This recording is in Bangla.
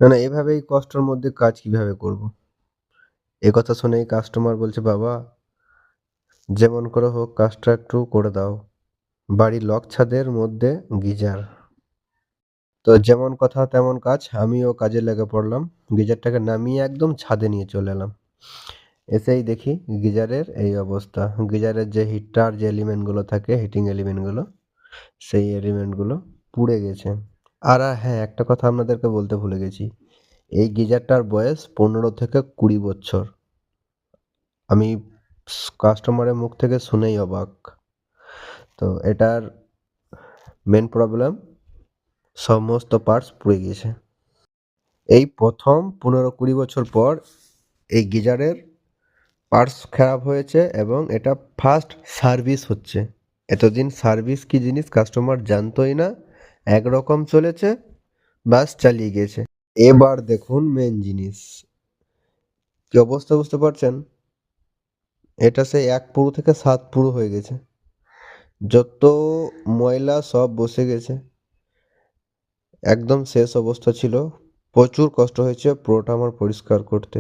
না, না, এভাবেই কষ্টের মধ্যে কাজ কিভাবে করব? এ কথা শুনেই কাস্টমার বলছে, বাবা যেমন করে হোক কাজটা একটু করে দাও, বাড়ির লক ছাদের মধ্যে গিজার। তো যেমন কথা তেমন কাজ, আমিও কাজে লেগে পড়লাম। গিজারটাকে নামিয়ে একদম ছাদে নিয়ে চলে এলাম। এসেই দেখি গিজারের এই অবস্থা। গিজারের যে হিটার যে এলিমেন্টগুলো থাকে, হিটিং এলিমেন্টগুলো, সেই এলিমেন্টগুলো পুড়ে গেছে। আর হ্যাঁ, একটা কথা আপনাদেরকে বলতে ভুলে গেছি। এই গিজারটার বয়স 15 থেকে 20 বছর। আমি কাস্টমারের মুখ থেকে শুনেই অবাক। তো এটার মেন প্রবলেম, সমস্ত পার্টস পুড়ে গিয়েছে। এই প্রথম 15-20 বছর পর এই গিজারের পার্টস খারাপ হয়েছে এবং এটা ফার্স্ট সার্ভিস হচ্ছে। এতদিন সার্ভিস কি জিনিস কাস্টমার জানতোই না, একরকম চলেছে, বাস চালিয়ে গেছে। এবার দেখুন মেন জিনিস কি অবস্থা, বুঝতে পারছেন? এটা সে 1 পুরো থেকে 7 পুরো হয়ে গেছে। যত ময়লা সব বসে গেছে, একদম শেষ অবস্থা ছিল। প্রচুর কষ্ট হয়েছে পুরোটা আমার পরিষ্কার করতে।